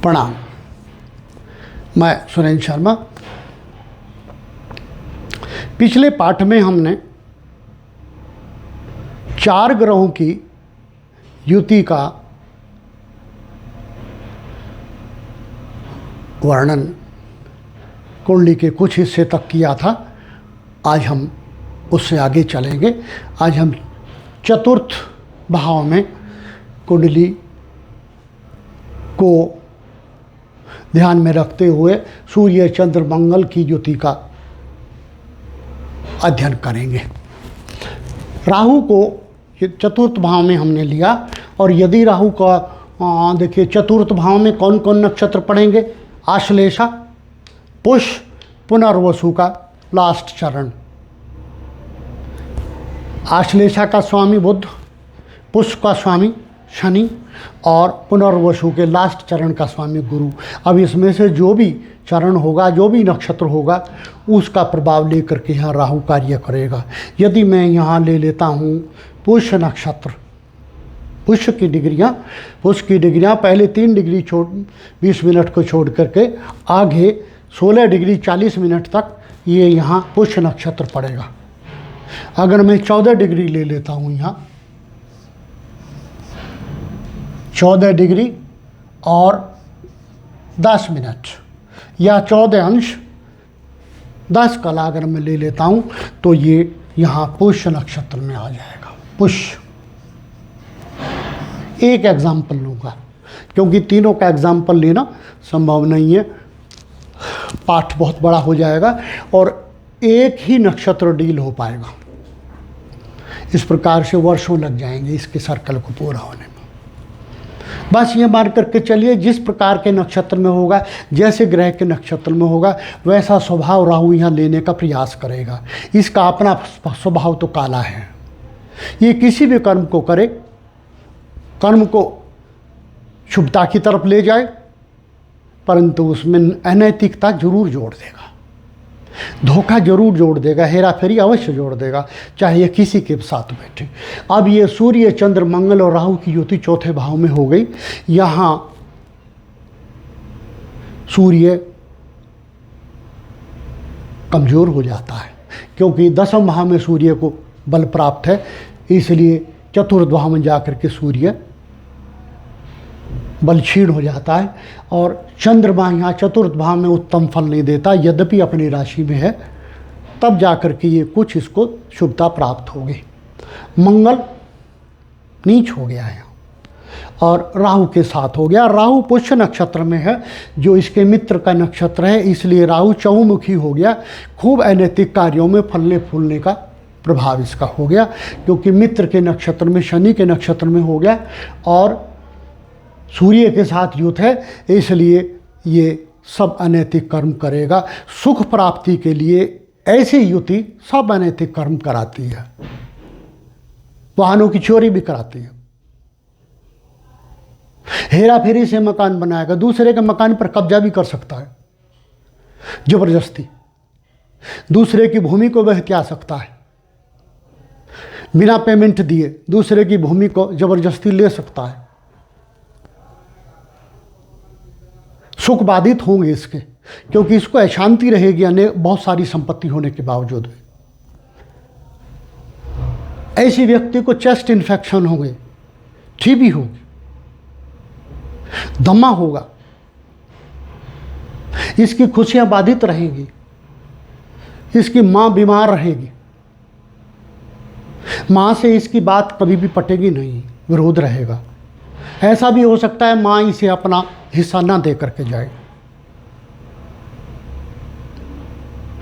प्रणाम। मैं सुरेंद्र शर्मा। पिछले पाठ में हमने 4 ग्रहों की युति का वर्णन कुंडली के कुछ हिस्से तक किया था। आज हम उससे आगे चलेंगे। आज हम चतुर्थ भाव में कुंडली को ध्यान में रखते हुए सूर्य चंद्र मंगल की युति का अध्ययन करेंगे। राहु को चतुर्थ भाव में हमने लिया, और यदि राहु का देखिए चतुर्थ भाव में कौन कौन नक्षत्र पड़ेंगे? आश्लेषा, पुष्य, पुनर्वसु का लास्ट चरण। आश्लेषा का स्वामी बुध, पुष्य का स्वामी शनि और पुनर्वसु के लास्ट चरण का स्वामी गुरु। अब इसमें से जो भी चरण होगा, जो भी नक्षत्र होगा, उसका प्रभाव लेकर के यहाँ राहु कार्य करेगा। यदि मैं यहाँ ले लेता हूँ पुष्य नक्षत्र, पुष्य की डिग्रियाँ पहले 3 डिग्री 20 मिनट को छोड़ करके आगे 16 डिग्री 40 मिनट तक ये यहाँ पुष्य नक्षत्र पड़ेगा। अगर मैं 14 डिग्री ले लेता हूँ, यहाँ 14 डिग्री और 10 मिनट या 14 अंश 10 कला अगर मैं ले लेता हूँ तो ये यहाँ पुष्य नक्षत्र में आ जाएगा। पुष्य एक एग्जाम्पल लूँगा, क्योंकि तीनों का एग्जाम्पल लेना संभव नहीं है, पाठ बहुत बड़ा हो जाएगा और एक ही नक्षत्र डील हो पाएगा। इस प्रकार से वर्षों लग जाएंगे इसके सर्कल को पूरा होने में। बस ये मान करके चलिए, जिस प्रकार के नक्षत्र में होगा, जैसे ग्रह के नक्षत्र में होगा, वैसा स्वभाव राहु यहाँ लेने का प्रयास करेगा। इसका अपना स्वभाव तो काला है। ये किसी भी कर्म को करे, कर्म को शुभता की तरफ ले जाए, परंतु उसमें अनैतिकता जरूर जोड़ देगा, धोखा जरूर जोड़ देगा, हेरा फेरी अवश्य जोड़ देगा, चाहे ये किसी के साथ बैठे। अब ये सूर्य चंद्र मंगल और राहु की युति चौथे भाव में हो गई। यहाँ सूर्य कमज़ोर हो जाता है, क्योंकि 10वें भाव में सूर्य को बल प्राप्त है, इसलिए चतुर्थ भाव में जाकर के सूर्य बल क्षीण हो जाता है। और चंद्रमा यहाँ चतुर्थ भाव में उत्तम फल नहीं देता, यद्यपि अपनी राशि में है, तब जाकर के ये कुछ इसको शुभता प्राप्त होगी। मंगल नीच हो गया है और राहु के साथ हो गया। राहु पुष्य नक्षत्र में है, जो इसके मित्र का नक्षत्र है, इसलिए राहु चहुमुखी हो गया। खूब अनैतिक कार्यों में फलने फूलने का प्रभाव इसका हो गया, क्योंकि मित्र के नक्षत्र में, शनि के नक्षत्र में हो गया और सूर्य के साथ युत है, इसलिए ये सब अनैतिक कर्म करेगा। सुख प्राप्ति के लिए ऐसी युति सब अनैतिक कर्म कराती है। वाहनों की चोरी भी कराती है, हेरा फेरी से मकान बनाएगा, दूसरे के मकान पर कब्जा भी कर सकता है जबरदस्ती, दूसरे की भूमि को वह हत्या सकता है, बिना पेमेंट दिए दूसरे की भूमि को जबरदस्ती ले सकता है। सुख बाधित होंगे इसके, क्योंकि इसको अशांति रहेगी, अनेक बहुत सारी संपत्ति होने के बावजूद। ऐसी व्यक्ति को चेस्ट इन्फेक्शन होंगे, टीबी होगी, दमा होगा, इसकी खुशियां बाधित रहेंगी, इसकी मां बीमार रहेगी, मां से इसकी बात कभी भी पटेगी नहीं, विरोध रहेगा। ऐसा भी हो सकता है मां इसे अपना हिस्सा ना दे करके जाए,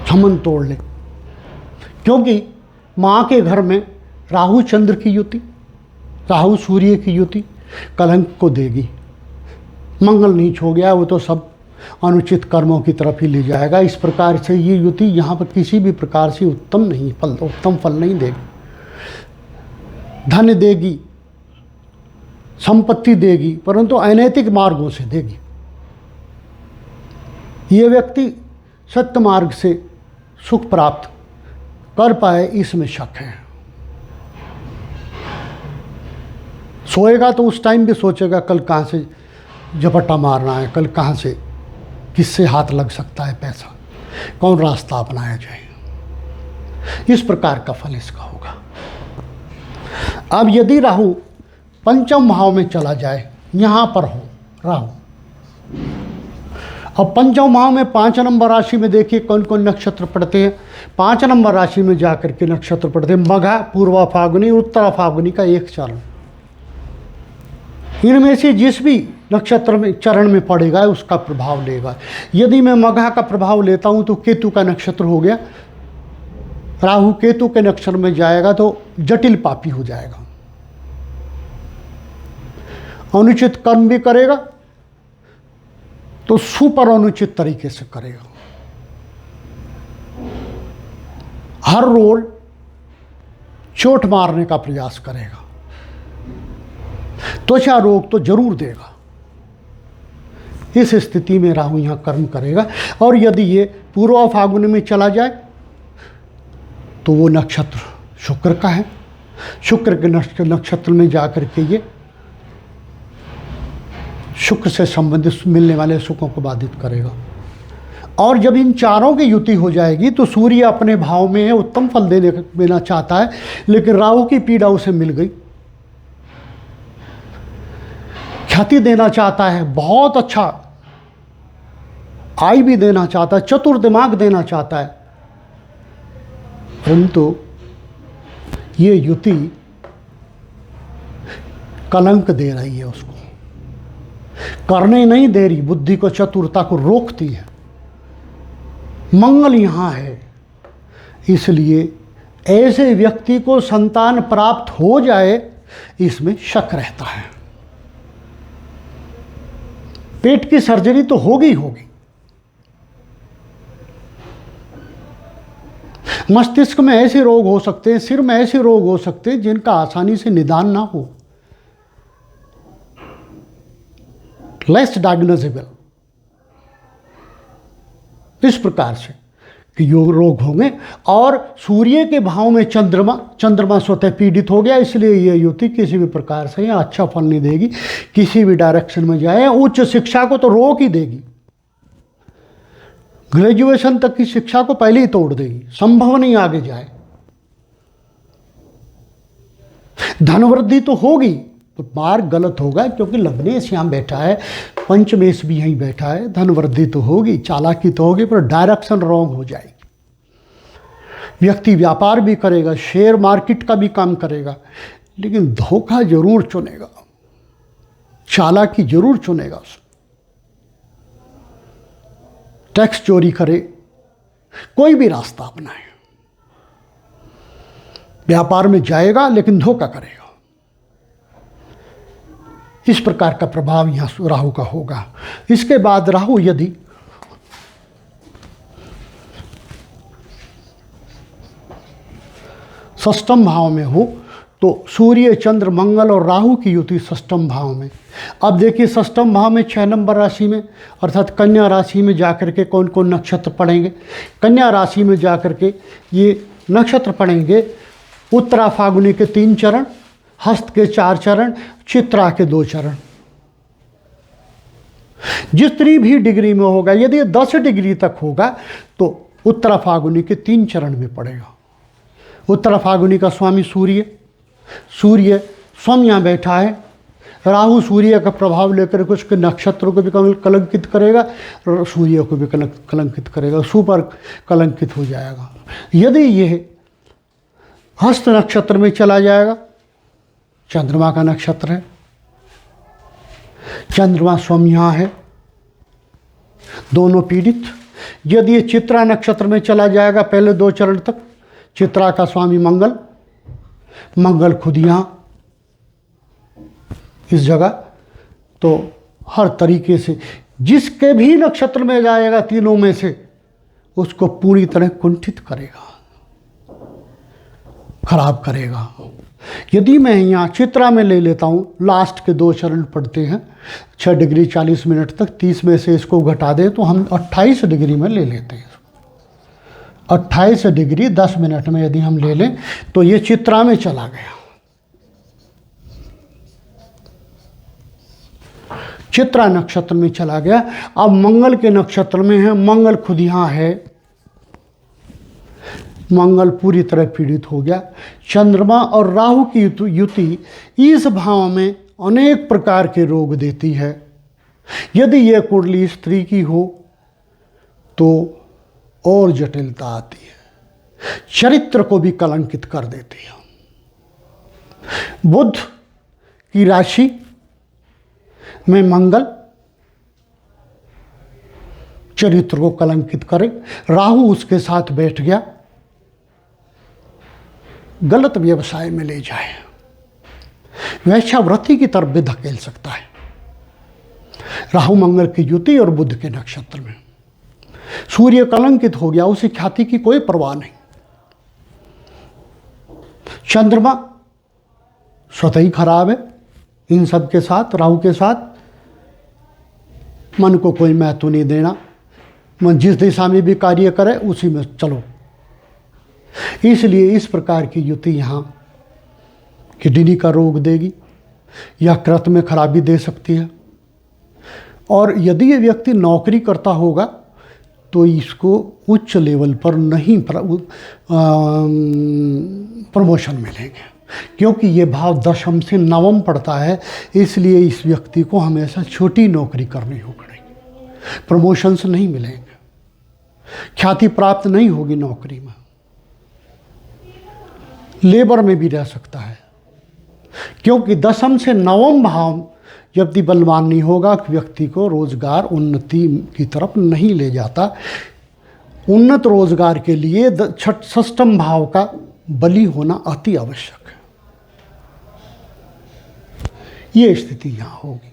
संबंध तोड़ ले, क्योंकि मां के घर में राहु चंद्र की युति, राहु सूर्य की युति कलंक को देगी। मंगल नीच हो गया, वो तो सब अनुचित कर्मों की तरफ ही ले जाएगा। इस प्रकार से ये युति यहाँ पर किसी भी प्रकार से उत्तम फल नहीं देगी। धन देगी, संपत्ति देगी, परंतु अनैतिक मार्गों से देगी। ये व्यक्ति सत्य मार्ग से सुख प्राप्त कर पाए, इसमें शक है। सोएगा तो उस टाइम भी सोचेगा कल कहाँ से झपट्टा मारना है, कल कहाँ से किससे हाथ लग सकता है पैसा, कौन रास्ता अपनाया जाए, इस प्रकार का फल इसका होगा। अब यदि राहु पंचम भाव में चला जाए, यहाँ पर हो राहु, अब पंचम भाव में 5 नंबर राशि में देखिए कौन कौन नक्षत्र पड़ते हैं। 5 नंबर राशि में जाकर के नक्षत्र पड़ते हैं मघा, पूर्वा फाल्गुनी, उत्तरा फाल्गुनी का एक चरण। इनमें से जिस भी नक्षत्र में चरण में पड़ेगा उसका प्रभाव लेगा। यदि मैं मघा का प्रभाव लेता हूं तो केतु का नक्षत्र हो गया, राहु केतु के नक्षत्र में जाएगा तो जटिल पापी हो जाएगा, अनुचित कर्म भी करेगा तो सुपर अनुचित तरीके से करेगा। हर रोज चोट मारने का प्रयास करेगा, त्वचा रोग तो जरूर देगा। इस स्थिति में राहु यहां कर्म करेगा। और यदि ये पूर्वा फाल्गुन में चला जाए तो वो नक्षत्र शुक्र का है, शुक्र के नक्षत्र में जाकर के ये शुक्र से संबंधित मिलने वाले सुखों को बाधित करेगा। और जब इन चारों की युति हो जाएगी तो सूर्य अपने भाव में है, उत्तम फल देना चाहता है, लेकिन राहु की पीड़ा उसे मिल गई, ख्याति देना चाहता है, बहुत अच्छा आय भी देना चाहता है, चतुर दिमाग देना चाहता है, परंतु ये युति कलंक दे रही है, उसको करने नहीं दे रही, बुद्धि को, चतुरता को रोकती है। मंगल यहां है, इसलिए ऐसे व्यक्ति को संतान प्राप्त हो जाए इसमें शक रहता है। पेट की सर्जरी तो होगी होगी, मस्तिष्क में ऐसे रोग हो सकते हैं, सिर में ऐसे रोग हो सकते हैं जिनका आसानी से निदान ना हो, लेस डायग्नोजेबल, इस प्रकार से कि योग रोग होंगे। और सूर्य के भाव में चंद्रमा स्वतः पीड़ित हो गया, इसलिए ये युति किसी भी प्रकार से यहाँ अच्छा फल नहीं देगी, किसी भी डायरेक्शन में जाए। उच्च शिक्षा को तो रोक ही देगी, ग्रेजुएशन तक की शिक्षा को पहले ही तोड़ देगी, संभव नहीं आगे जाए। धन वृद्धि तो होगी, तो मार्ग गलत होगा, क्योंकि लग्नेश यहाँ बैठा है, पंचमेश भी यहीं बैठा है। धन वृद्धि तो होगी, चालाकी तो होगी, पर डायरेक्शन रॉन्ग हो जाएगी। व्यक्ति व्यापार भी करेगा, शेयर मार्केट का भी काम करेगा, लेकिन धोखा जरूर चुनेगा, चालाकी जरूर चुनेगा। उसे टैक्स चोरी करे, कोई भी रास्ता अपनाए, व्यापार में जाएगा लेकिन धोखा करेगा। इस प्रकार का प्रभाव यहां राहु का होगा। इसके बाद राहु यदि षष्ठम भाव में हो तो सूर्य, चंद्र, मंगल और राहु की युति षष्ठम भाव में। अब देखिए षष्ठम भाव में 6 नंबर राशि में अर्थात कन्या राशि में जाकर के कौन कौन नक्षत्र पड़ेंगे। कन्या राशि में जाकर के ये नक्षत्र पड़ेंगे उत्तरा फाल्गुनी के 3 चरण, हस्त के 4 चरण, चित्रा के 2 चरण। जितनी भी डिग्री में होगा, यदि 10 डिग्री तक होगा तो उत्तरा फाल्गुनी के 3 चरण में पड़ेगा। उत्तरा फाल्गुनी का स्वामी सूर्य स्वयं यहाँ बैठा है। राहु सूर्य का प्रभाव लेकर के उसके नक्षत्रों को भी कलंकित करेगा, सूर्य को भी कलंकित करेगा, सुपर कलंकित हो जाएगा। यदि यह हस्त नक्षत्र में चला जाएगा, चंद्रमा का नक्षत्र है, चंद्रमा स्वयं यहाँ है, दोनों पीड़ित। यदि ये चित्रा नक्षत्र में चला जाएगा पहले 2 चरण तक, चित्रा का स्वामी मंगल खुद यहाँ इस जगह, तो हर तरीके से जिसके भी नक्षत्र में जाएगा तीनों में से उसको पूरी तरह कुंठित करेगा, खराब करेगा। यदि मैं यहाँ चित्रा में ले लेता हूँ, लास्ट के 2 चरण पड़ते हैं 6 डिग्री 40 मिनट तक, 30 में से इसको घटा दें तो हम 28 डिग्री में ले लेते हैं। 28 डिग्री 10 मिनट में यदि हम ले लें तो ये चित्रा में चला गया। चित्रा नक्षत्र में चला गया, अब मंगल के नक्षत्र में है। मंगल खुद यहाँ है, मंगल पूरी तरह पीड़ित हो गया। चंद्रमा और राहु की युति इस भाव में अनेक प्रकार के रोग देती है। यदि यह कुंडली स्त्री की हो तो और जटिलता आती है, चरित्र को भी कलंकित कर देती है। बुध की राशि में मंगल चरित्र को कलंकित करे, राहु उसके साथ बैठ गया, गलत व्यवसाय में ले जाए, वैश्यावृत्ति की तरफ भी धकेल सकता है। राहु मंगल की युति और बुध के नक्षत्र में। सूर्य कलंकित हो गया, उसे ख्याति की कोई परवाह नहीं। चंद्रमा स्वतः ही खराब है, इन सब के साथ, राहु के साथ मन को कोई महत्व नहीं देना, मन जिस दिशा में भी कार्य करे उसी में चलो। इसलिए इस प्रकार की युति यहाँ किडनी का रोग देगी या कृत में खराबी दे सकती है। और यदि ये व्यक्ति नौकरी करता होगा तो इसको उच्च लेवल पर नहीं प्रमोशन मिलेंगे, क्योंकि ये भाव दशम से नवम पड़ता है। इसलिए इस व्यक्ति को हमेशा छोटी नौकरी करनी हो पड़ेगी, प्रमोशंस नहीं मिलेंगे, ख्याति प्राप्त नहीं होगी नौकरी में, लेबर में भी रह सकता है। क्योंकि दशम से नवम भाव जब भी बलवान नहीं होगा, व्यक्ति को रोजगार उन्नति की तरफ नहीं ले जाता। उन्नत रोजगार के लिए षष्ठम भाव का बली होना अति आवश्यक है। ये स्थिति यहाँ होगी।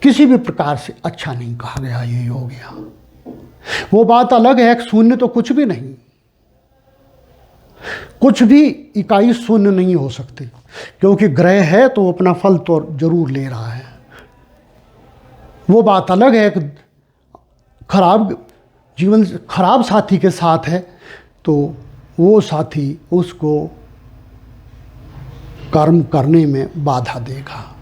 किसी भी प्रकार से अच्छा नहीं कहा गया ये योग यहाँ। वो बात अलग है, शून्य तो कुछ भी नहीं, कुछ भी इकाई शून्य नहीं हो सकती, क्योंकि ग्रह है तो अपना फल तो जरूर ले रहा है। वो बात अलग है कि खराब जीवन, खराब साथी के साथ है तो वो साथी उसको कर्म करने में बाधा देगा।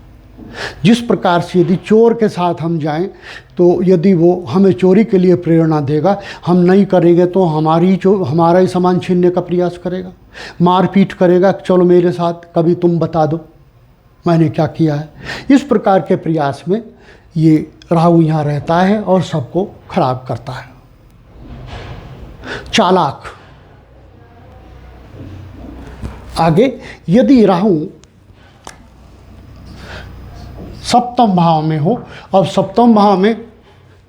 जिस प्रकार से यदि चोर के साथ हम जाएं तो यदि वो हमें चोरी के लिए प्रेरणा देगा, हम नहीं करेंगे तो हमारा ही सामान छीनने का प्रयास करेगा, मारपीट करेगा, चलो मेरे साथ, कभी तुम बता दो मैंने क्या किया है। इस प्रकार के प्रयास में ये राहु यहाँ रहता है और सबको खराब करता है। चालाक। आगे यदि राहु सप्तम भाव में हो, अब सप्तम भाव में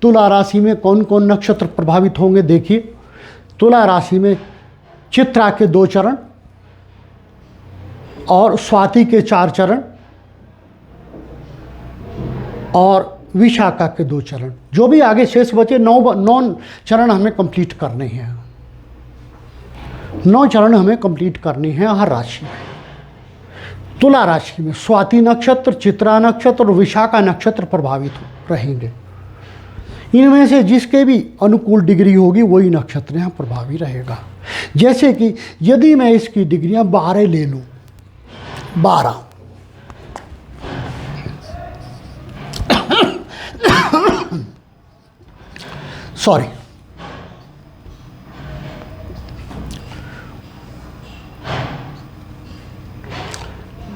तुला राशि में कौन कौन नक्षत्र प्रभावित होंगे देखिए। तुला राशि में चित्रा के 2 चरण और स्वाति के 4 चरण और विशाखा के 2 चरण, जो भी आगे शेष बचे 9 चरण हमें कंप्लीट करने हैं। 9 चरण हमें कंप्लीट करनी है हर राशि में। तुला राशि में स्वाति नक्षत्र, चित्रा नक्षत्र और विशाखा नक्षत्र प्रभावित रहेंगे। इनमें से जिसके भी अनुकूल डिग्री होगी वही नक्षत्र यहाँ प्रभावी रहेगा। जैसे कि यदि मैं इसकी डिग्रियां 12 ले लूँ, 12 सॉरी,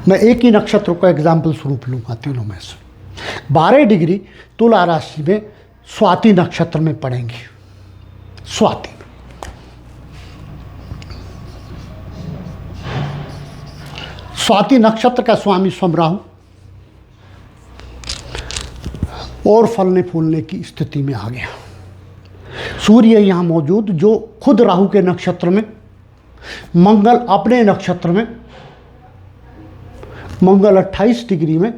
मैं एक ही नक्षत्र को एग्जाम्पल स्वरूप लूँगा तीनों में से। 12 डिग्री तुला राशि में स्वाति नक्षत्र में पड़ेंगी। स्वाति नक्षत्र का स्वामी स्वयं राहु और फलने फूलने की स्थिति में आ गया। सूर्य यहाँ मौजूद जो खुद राहु के नक्षत्र में, मंगल अपने नक्षत्र में, मंगल 28 डिग्री में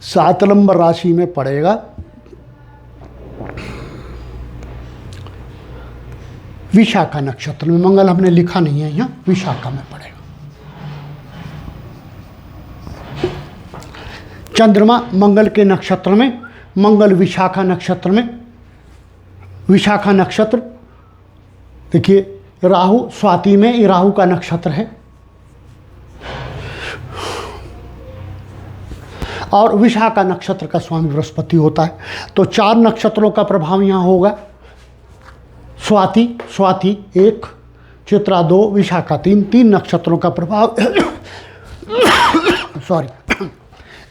7 नंबर राशि में पड़ेगा। विशाखा नक्षत्र में, मंगल हमने लिखा नहीं है यहाँ, विशाखा में पड़ेगा। चंद्रमा मंगल के नक्षत्र में, मंगल विशाखा नक्षत्र में, विशाखा नक्षत्र देखिए राहु स्वाति में, ये राहु का नक्षत्र है। और विशाखा नक्षत्र का स्वामी बृहस्पति होता है। तो 4 नक्षत्रों का प्रभाव यहाँ होगा। स्वाति 1, चित्रा 2, विशाखा 3 नक्षत्रों का प्रभाव सॉरी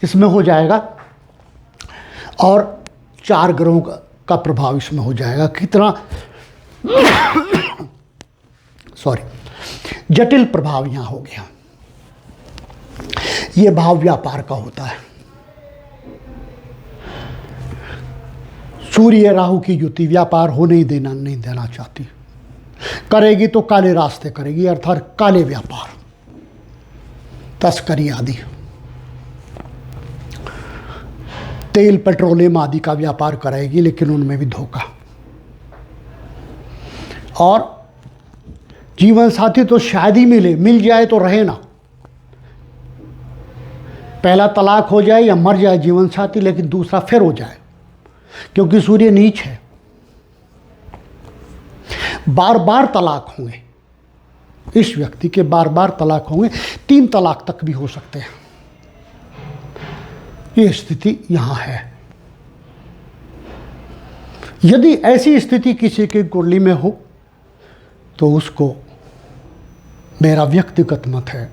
इसमें हो जाएगा, और 4 ग्रहों का प्रभाव इसमें हो जाएगा। कितना जटिल प्रभाव यहाँ हो गया। ये भाव व्यापार का होता है। सूर्य राहु की युति व्यापार होने ही नहीं देना चाहती, करेगी तो काले रास्ते करेगी, अर्थात काले व्यापार, तस्करी आदि, तेल पेट्रोलियम आदि का व्यापार करेगी, लेकिन उनमें भी धोखा। और जीवन साथी तो शायद ही मिल जाए तो रहे ना, पहला तलाक हो जाए या मर जाए जीवन साथी, लेकिन दूसरा फिर हो जाए, क्योंकि सूर्य नीच है। बार बार तलाक होंगे, इस व्यक्ति के बार बार तलाक होंगे, 3 तलाक तक भी हो सकते हैं। ये स्थिति यहां है। यदि ऐसी स्थिति किसी की कुंडली में हो तो उसको, मेरा व्यक्तिगत मत है,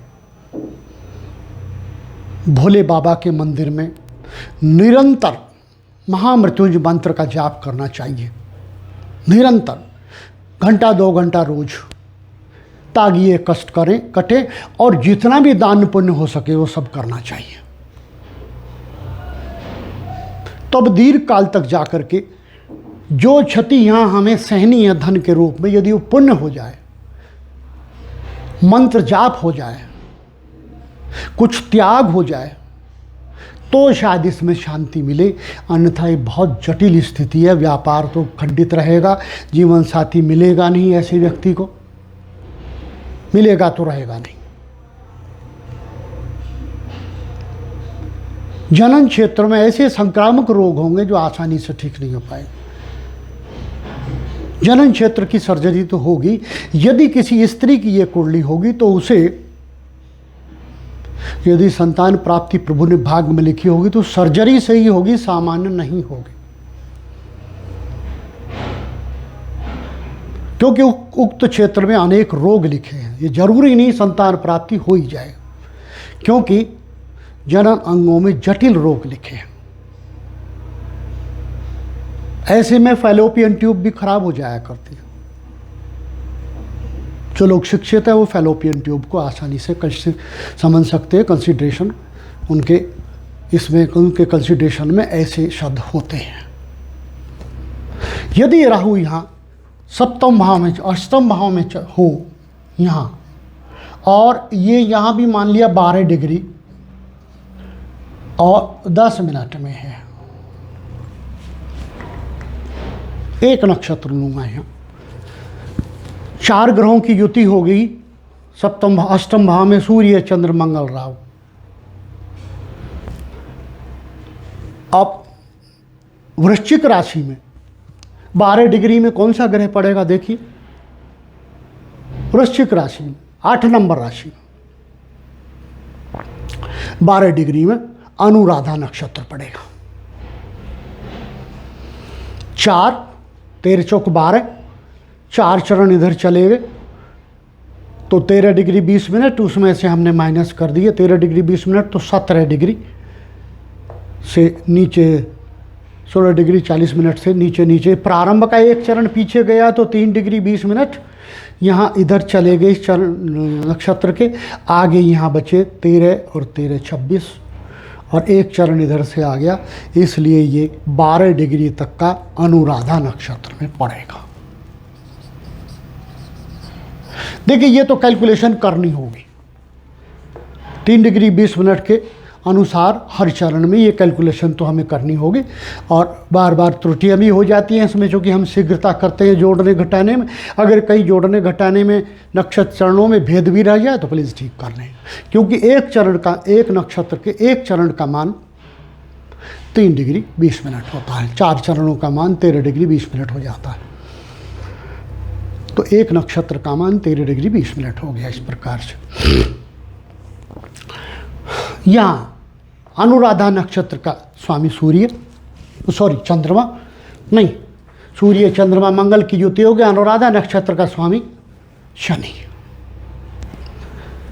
भोले बाबा के मंदिर में निरंतर महामृत्युंजय मंत्र का जाप करना चाहिए, निरंतर, घंटा 2 घंटा रोज, ताकि ये कष्ट कटे, और जितना भी दान पुण्य हो सके वो सब करना चाहिए। तब दीर्घ काल तक जाकर के जो क्षति यहाँ हमें सहनी है धन के रूप में, यदि वो पुण्य हो जाए, मंत्र जाप हो जाए, कुछ त्याग हो जाए, तो शायद इसमें शांति मिले। अन्यथा ये बहुत जटिल स्थिति है। व्यापार तो खंडित रहेगा, जीवन साथी मिलेगा नहीं, ऐसे व्यक्ति को मिलेगा तो रहेगा नहीं। जनन क्षेत्र में ऐसे संक्रामक रोग होंगे जो आसानी से ठीक नहीं हो पाए। जनन क्षेत्र की सर्जरी तो होगी। यदि किसी स्त्री की ये कुंडली होगी तो उसे, यदि संतान प्राप्ति प्रभु ने भाग्य में लिखी होगी तो सर्जरी से ही होगी, सामान्य नहीं होगी। क्योंकि उक्त क्षेत्र में अनेक रोग लिखे हैं। ये जरूरी नहीं संतान प्राप्ति हो ही जाए, क्योंकि जनन अंगों में जटिल रोग लिखे हैं। ऐसे में फैलोपियन ट्यूब भी खराब हो जाया करती है। जो लोग शिक्षित है वो फैलोपियन ट्यूब को आसानी से समझ सकते हैं। कंसिडरेशन उनके इसमें, उनके कंसिडरेशन में ऐसे शब्द होते हैं। यदि राहु यहाँ सप्तम भाव में, अष्टम भाव में हो यहाँ, और ये यहाँ भी मान लिया 12 डिग्री और 10 मिनट में है, 1 नक्षत्र लूँगा यहाँ, 4 ग्रहों की युति हो गई सप्तम अष्टम भाव में, सूर्य चंद्र मंगल राहु। अब वृश्चिक राशि में 12 डिग्री में कौन सा ग्रह पड़ेगा देखिए, वृश्चिक राशि में 8 नंबर राशि, 12 डिग्री में अनुराधा नक्षत्र पड़ेगा। 4 13 चौक 12, 4 चरण इधर चले गए तो 13 डिग्री 20 मिनट, उसमें से हमने माइनस कर दिए 13 डिग्री 20 मिनट, तो 17 डिग्री से नीचे, 16 डिग्री 40 मिनट से नीचे प्रारंभ का 1 चरण पीछे गया तो 3 डिग्री 20 मिनट यहाँ इधर चले गए इस चरण नक्षत्र के आगे। यहाँ बचे 13 और 13 26, और 1 चरण इधर से आ गया, इसलिए ये 12 डिग्री तक का अनुराधा नक्षत्र में पड़ेगा। देखिए ये तो कैलकुलेशन करनी होगी, 3 डिग्री 20 मिनट के अनुसार हर चरण में ये कैलकुलेशन तो हमें करनी होगी। और बार बार त्रुटियाँ भी हो जाती हैं इसमें, चूँकि हम शीघ्रता करते हैं जोड़ने घटाने में। अगर कहीं जोड़ने घटाने में नक्षत्र चरणों में भेद भी रह जाए तो प्लीज़ ठीक कर लें, क्योंकि 1 चरण का, 1 नक्षत्र के 1 चरण का मान 3 डिग्री 20 मिनट होता है, 4 चरणों का मान 13 डिग्री 20 मिनट हो जाता है। तो 1 नक्षत्र का मान 13 डिग्री 20 मिनट हो गया। इस प्रकार से यहाँ अनुराधा नक्षत्र का स्वामी सूर्य, सॉरी चंद्रमा नहीं, सूर्य चंद्रमा मंगल की युति होगी। अनुराधा नक्षत्र का स्वामी शनि,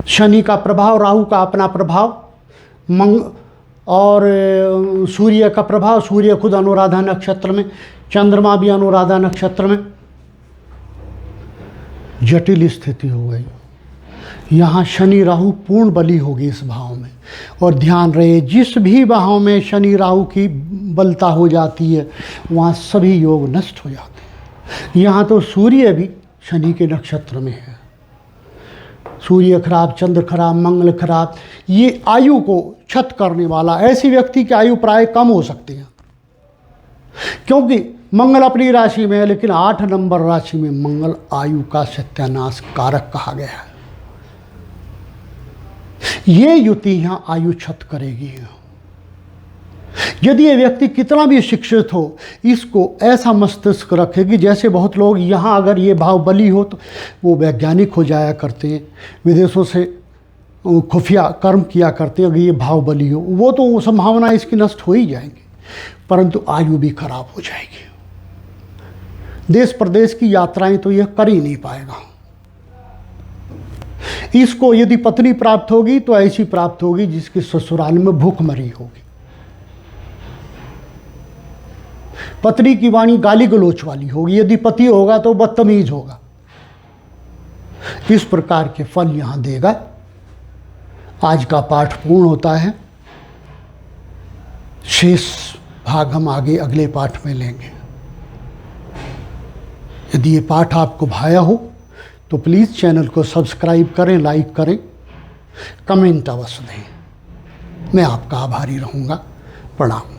शनि का प्रभाव, राहु का अपना प्रभाव, और सूर्य का प्रभाव, सूर्य खुद अनुराधा नक्षत्र में, चंद्रमा भी अनुराधा नक्षत्र में। जटिल स्थिति हो गई। यहाँ शनि राहु पूर्ण बली होगी इस भाव में। और ध्यान रहे, जिस भी भाव में शनि राहु की बलता हो जाती है वहाँ सभी योग नष्ट हो जाते हैं। यहाँ तो सूर्य भी शनि के नक्षत्र में है, सूर्य खराब, चंद्र खराब, मंगल खराब, ये आयु को क्षत करने वाला। ऐसी व्यक्ति की आयु प्राय कम हो सकती है, क्योंकि मंगल अपनी राशि में है, लेकिन 8 नंबर राशि में मंगल आयु का सत्यानाश कारक कहा गया है। ये युति यहाँ आयु क्षत करेगी। यदि ये व्यक्ति कितना भी शिक्षित हो, इसको ऐसा मस्तिष्क रखे कि जैसे बहुत लोग यहाँ अगर ये भाव बली हो तो वो वैज्ञानिक हो जाया करते हैं, विदेशों से खुफिया कर्म किया करते हैं। अगर ये भाव बली हो, वो तो संभावना इसकी नष्ट हो ही जाएंगी, परंतु आयु भी खराब हो जाएगी। देश प्रदेश की यात्राएं तो यह कर ही नहीं पाएगा। इसको यदि पत्नी प्राप्त होगी तो ऐसी प्राप्त होगी जिसकी ससुराल में भूखमरी होगी। पत्नी की वाणी गाली गलोच वाली होगी, यदि पति होगा तो बदतमीज होगा। इस प्रकार के फल यहां देगा। आज का पाठ पूर्ण होता है, शेष भाग हम आगे अगले पाठ में लेंगे। यदि ये पाठ आपको भाया हो तो प्लीज़ चैनल को सब्सक्राइब करें, लाइक करें, कमेंट अवश्य दें। मैं आपका आभारी रहूँगा। प्रणाम।